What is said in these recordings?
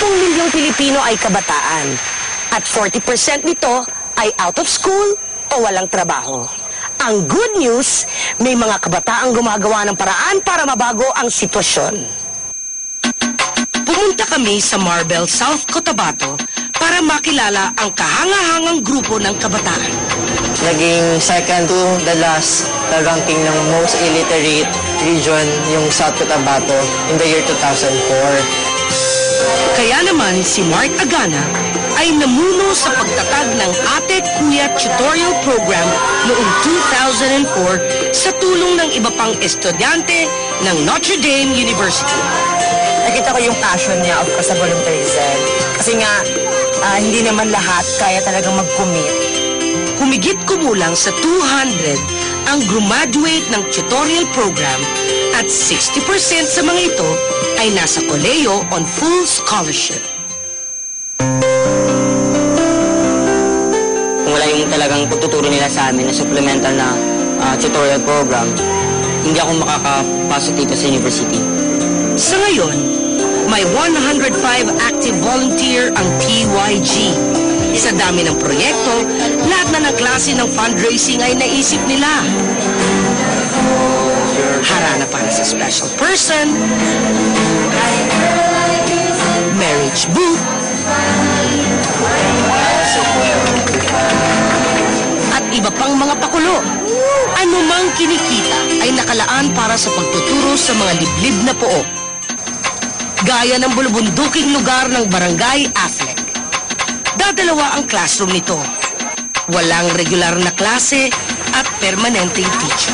milyong Pilipino ay kabataan at 40% nito ay out of school o walang trabaho. Ang good news, may mga kabataang gumagawa ng paraan para mabago ang sitwasyon. Pumunta kami sa Marbel, South Cotabato para makilala ang kahanga-hangang grupo ng kabataan. Naging second to the last the ranking ng most illiterate region yung South Cotabato in the year 2004. Kaya naman si Mark Agana ay namuno sa pagtatag ng Ate Kuya Tutorial Program noong 2004 sa tulong ng iba pang estudyante ng Notre Dame University. Nakita ko yung passion niya, of course, sa volunteerism. Kasi nga, hindi naman lahat kaya talagang mag-commit. Humigit kumulang sa 200 ang graduate ng tutorial program at 60% sa mga ito ay nasa koleyo on full scholarship. Kung wala yung talagang pagtuturo nila sa amin na supplemental na tutorial program, hindi ako makakapasok dito sa university. Sa ngayon, may 105 active volunteer ang TYG. Sa dami ng proyekto, lahat na ng klase ng fundraising ay naisip nila. Harana para sa special person, marriage booth, at iba pang mga pakulo. Anumang kinikita ay nakalaan para sa pagtuturo sa mga liblib na pook. Gaya ng bulubunduking lugar ng Barangay Affleck. Dadalawa ang classroom nito. Walang regular na klase at permanenteng teacher.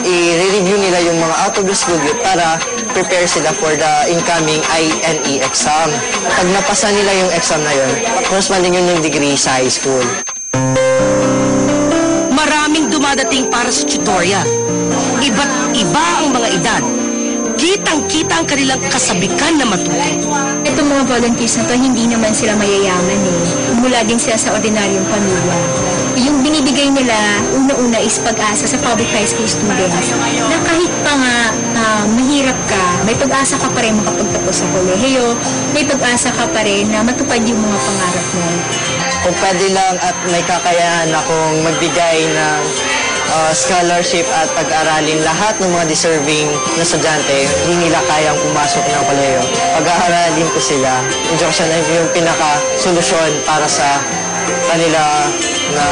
I-review nila yung mga out of the school group para prepare sila for the incoming INE exam. Pag napasa nila yung exam na yun, corresponding yun yung degree sa high school. Maraming dumadating para sa tutorial. Iba't iba ang mga edad. Kitang-kita ang kanilang kasabikan na matuto. Itong mga volunteers na to, hindi naman sila mayayaman eh. Mula din sila sa ordinaryong pamilya. Yung binibigay nila, una-una is pag-asa sa public high school students na kahit pa nga mahirap ka, may pag-asa ka pa rin makapagtapos sa kolehiyo, may pag-asa ka pa rin na matupad yung mga pangarap mo. Kung pwede lang at may kakayahan akong magbigay ng scholarship at pag-aralin lahat ng mga deserving na estudyante, hindi nila kayang pumasok ng kolehiyo. Pag-aaralin ko sila, education ay yung pinaka-solusyon para sa kanila na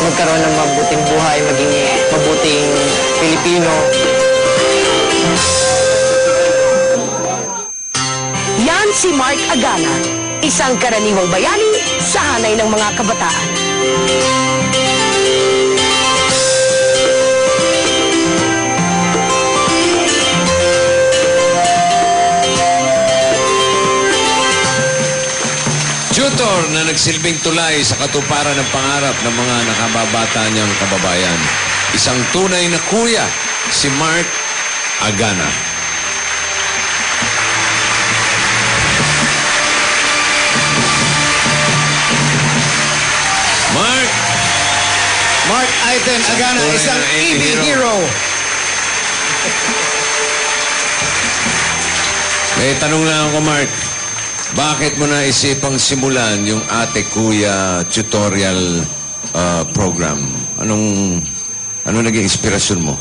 magkaroon ng mabuting buhay, maging mabuting Pilipino. Yan si Mark Agana, isang karaniwang bayani sa hanay ng mga kabataan. Tutor na nagsilbing tulay sa katuparan ng pangarap ng mga nakababata niyang kababayan. Isang tunay na kuya, si Mark Agana. Mark Aiden Agana, isang EB hero. May tanong lang ako, Mark. Bakit mo naisipang simulan yung Ate Kuya tutorial program? Ano naging inspirasyon mo?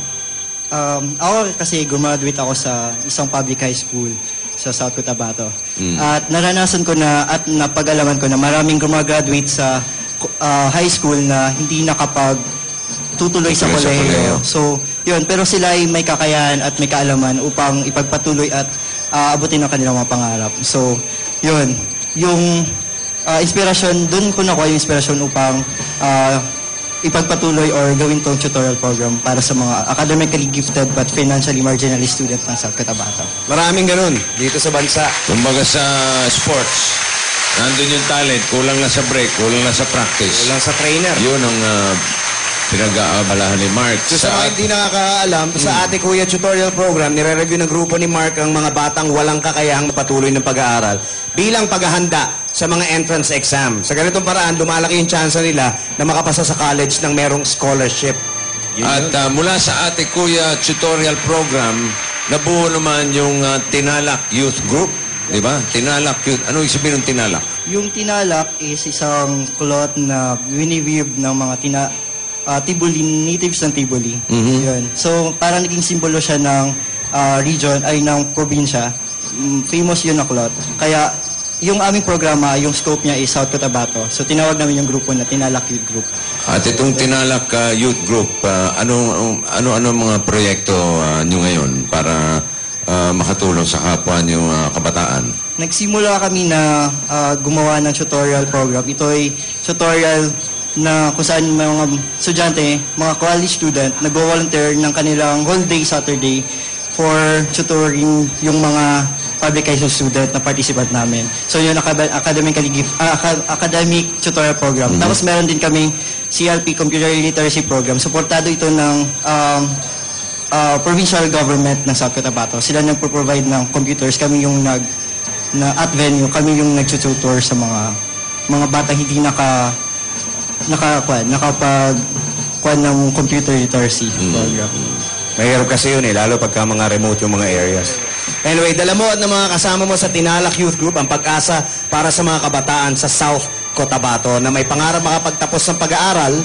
Ako kasi graduate ako sa isang public high school sa South Cotabato. At naranasan ko na at napag-alaman ko na maraming gumagraduate sa high school na hindi nakapagtutuloy sa kolehiyo. So, yun. Pero sila ay may kakayahan at may kaalaman upang ipagpatuloy at abutin ang kanilang mga pangarap. So, yun. Yung inspirasyon, dun ko nakuha yung inspirasyon upang ipagpatuloy or gawin tong tutorial program para sa mga academically gifted but financially marginalized student ng South Cotabato. Maraming ganun dito sa bansa. Kumbaga sa sports, nandun yung talent, kulang na sa break, kulang na sa practice. Kulang sa trainer. Yun ang pinag-aabalahan ni Mark. So sa mga hindi nakakaalam, sa Ate Kuya tutorial program, nire-review ng grupo ni Mark ang mga batang walang kakayahang patuloy ng pag-aaral bilang paghahanda sa mga entrance exam. Sa ganitong paraan, lumalaki yung chance nila na makapasa sa college ng merong scholarship. At mula sa Ate Kuya tutorial program, nabuo naman yung Tinalak Youth Group. di ba? Tinalak yun. Ano ibig sabihin ng tinalak? Yung tinalak is isang cloth na winiweave ng mga Tiboli, natives ng Tiboli. Yun. So, parang naging simbolo siya ng region, ay ng probinsya. Famous yun na cloth. Kaya, yung aming programa, yung scope niya is South Cotabato. So, tinawag namin yung grupo na Tinalak Youth Group. At itong Tinalak Youth Group, ano mga proyekto nyo ngayon para makatulong sa kapwa nyo kabataan? Nagsimula kami na gumawa ng tutorial program. Ito ay tutorial na kung saan mga estudyante, mga college student, nag-volunteer ng kanilang whole day Saturday for tutoring yung mga public high school student na participant namin. So yun, academic tutorial program. Tapos meron din kaming CLP, Computer Literacy Program. Suportado ito ng provincial government ng South Cotabato. Sila nagpo-provide ng computers. Kami yung at venue, kami yung nag-tutor sa mga batang hindi nakapag ng computer literacy program. Mahirap kasi yun lalo pagka mga remote yung mga areas. Anyway, dala mo at ng mga kasama mo sa Tinalak Youth Group ang pag-asa para sa mga kabataan sa South Cotabato na may pangarap makapagtapos ng pag-aaral.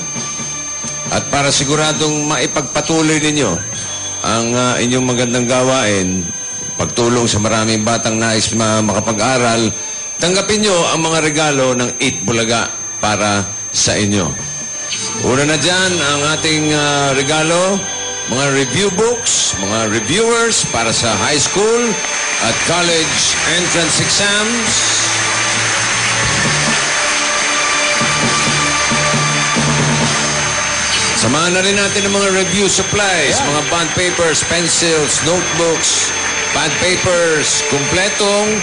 At para siguradong maipagpatuloy ninyo ang inyong magandang gawain, pagtulong sa maraming batang nais makapag-aral, tanggapin nyo ang mga regalo ng Eat Bulaga para sa inyo. Una na dyan ang ating regalo, mga review books, mga reviewers para sa high school at college entrance exams. Samahan na rin natin ang mga review supplies, mga bond papers, pencils, notebooks, pad papers, kumpletong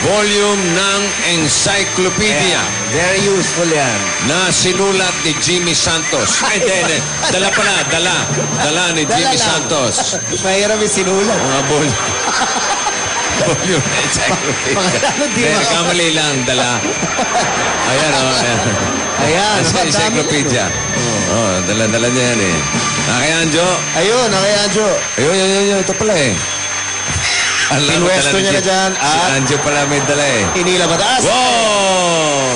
volume ng encyclopedia. Very useful yan. Na sinulat ni Jimmy Santos. Hindi. Dala pala, dala ni Jimmy Santos. Mahirap yung sinulat. Mga volume ng encyclopedia. Hindi, kamali lang, dala. Ayan, ayan. Ayan, Sa encyclopedia. Dala-dala niya yan eh. Kay Anjo. Ayun, Anjo. Ayun, ito pala eh. Pinwesto niya na dyan Si at Anjo pala may dala eh. inila mataas. Wow!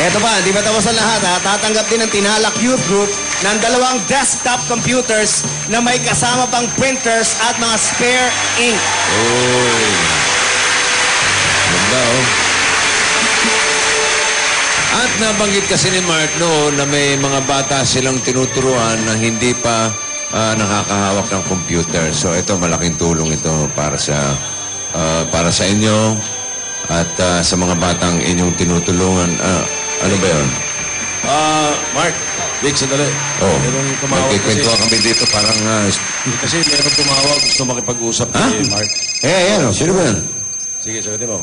Eto pa, di ba tapos ang lahat ha? Tatanggap din ng Tinalak Youth Group ng 2 desktop computers na may kasama pang printers at mga spare ink. Oh. Ganda oh. At nabanggit kasi ni Mark noon na may mga bata silang tinuturuan na hindi pa nakakahawak ng computer. So ito, malaking tulong ito para sa inyo at sa mga batang inyong tinutulungan. Ano ba yun? Mark, Vic, sandali. Oh, Merong tumawag magkikwento kami dito parang... kasi merong tumawag, gusto makipag-usap kay Mark. ayan o. Sino ba yan? Sige, sagutin mo.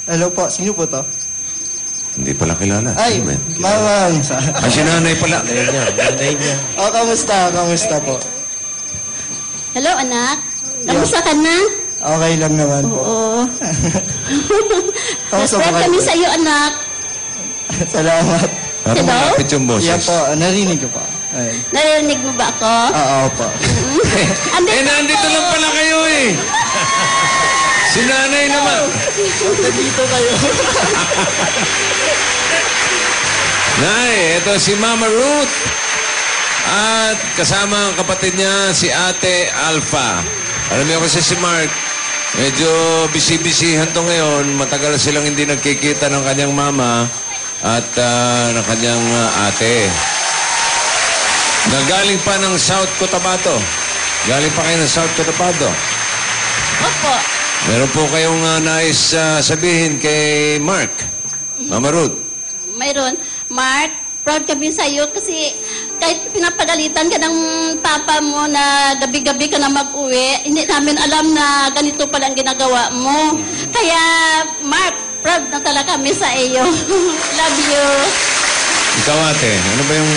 Hello po, sino po to? Hindi pala kilala. Ay, Sino ba yan? Mawang. Si nanay pala. Kamusta po? Hello, anak. Kamusta ka na? Okay lang naman po. Oo. Kamusta po Nag-pray kami sa iyo, anak. Salamat. Parang Hello? malapit yung boses. Yan po, narinig ko po. Ay. Narinig mo ba ako? Oo po. Nandito lang pala kayo eh. Si nanay naman. Nandito kayo. Nay, ito si Mama Ruth. At kasama ang kapatid niya, si Ate Alpha. Alam niyo kasi si Mark, medyo busy-busyhan to ngayon. Matagal silang hindi nagkikita ng kanyang mama at ng kanyang ate. Nagaling pa ng South Cotabato. Galing pa kayo ng South Cotabato. Opo. Meron po kayong nais sabihin kay Mark. Mama Ruth. Mayroon. Mark, proud kami sa iyo kasi kahit pinapagalitan ka ng papa mo na gabi-gabi ka na mag-uwi, hindi namin alam na ganito pala ang ginagawa mo. Kaya, Mark, proud na talaga kami sa iyo. Love you. Ikaw ate, ano ba yung...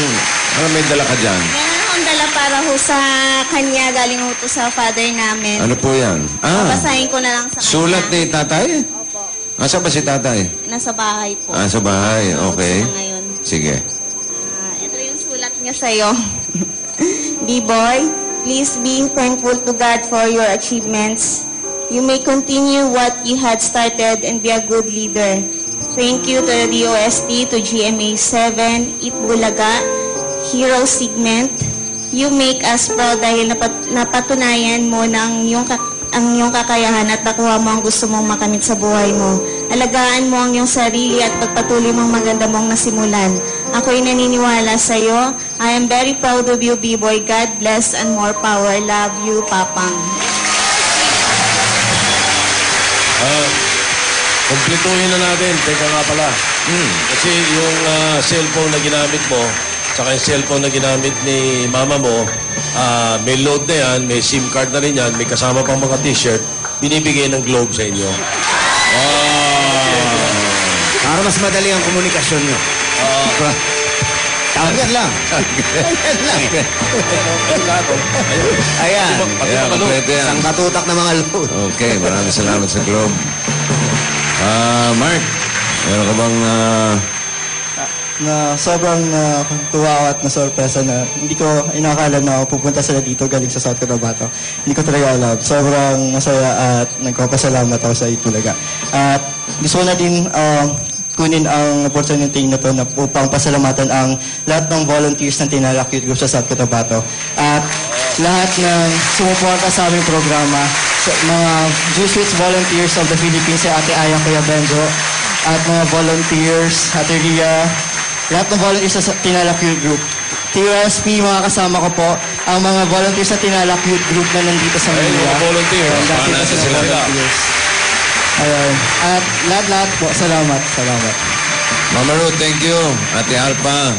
Ano may dala ka dyan? Meron akong dala para ho sa kanya, galing ho to sa father namin. Ano po yan? Babasahin ko na lang sa kanya. Sulat ni tatay? Opo. Asa ba si tatay? Nasa bahay po. Sa bahay. Nanonood Okay. sila ngayon. Sige. Ito yung sulat niya sa'yo. B-boy, Please be thankful to God for your achievements. You may continue what you had started and be a good leader. Thank you to the DOST, to GMA7, Itbulaga, Hero Segment. You make us proud dahil napatunayan mo ang iyong kakayahan at nakuha mo ang gusto mong makamit sa buhay mo. Alagaan mo ang iyong sarili at pagpatuloy mong maganda mong nasimulan. Ako'y naniniwala sa iyo. I am very proud of you, B-Boy. God bless and more power. Love you, Papang. Kumpletuhin na natin. Teka nga pala. Kasi yung cellphone na ginamit mo, saka yung cellphone na ginamit ni mama mo, may load na yan, may SIM card na rin yan, may kasama pang mga t-shirt, binibigay ng Globe sa inyo. Para mas madali ang komunikasyon nyo. Tawagan lang. Tawagan lang. Ayan. Yeah, kompleto yan. Isang katutak na mga load. Okay, maraming salamat sa Globe. Mark, meron ka bang... Na sobrang tuwa at na-sorpresa na hindi ko inakala na pupunta sila dito galing sa South Cotabato. Hindi ko talaga alam. Sobrang masaya at nagpapasalamat ako sa Itbulaga. At gusto ko na din kunin ang opportunity na to upang pasalamatan ang lahat ng volunteers ng Tinalak Youth Group sa South Cotabato. At lahat ng sumuporta sa aming programa, sa mga Jesuits volunteers of the Philippines, si Ate Aya, Kuya Benjo, at mga volunteers, Ate Ria, lahat ng volunteers sa Tinalak Youth Group. TUSP, mga kasama ko po, ang mga volunteers sa Tinalak Youth Group na nandito sa Manila. Mga volunteers. Dati kasi Sila. volunteers. Ayun. At lahat-lahat po, salamat. Salamat. Mama Ruth, thank you. Ate Alpa,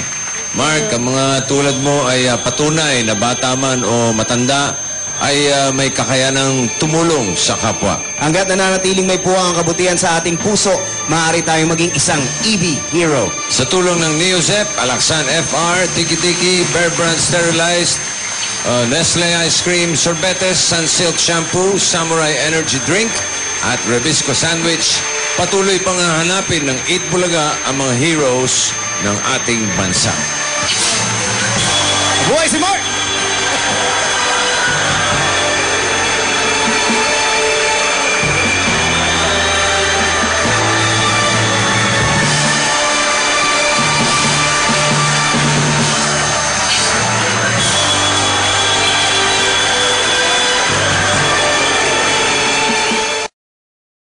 Mark, ang mga tulad mo ay patunay na bata man o matanda ay may kakayanang tumulong sa kapwa. Hanggat nananatiling may puwang ang kabutihan sa ating puso, maaari tayong maging isang EB hero. Sa tulong ng Neozep, Alaksan FR, Tiki Tiki, Bear Brand Sterilized, Nestle Ice Cream, Sorbetes, Sunsilk Shampoo, Samurai Energy Drink, at Rebisco Sandwich, patuloy pang hanapin ng Itbulaga ang mga heroes ng ating bansa. Buhay si Mark!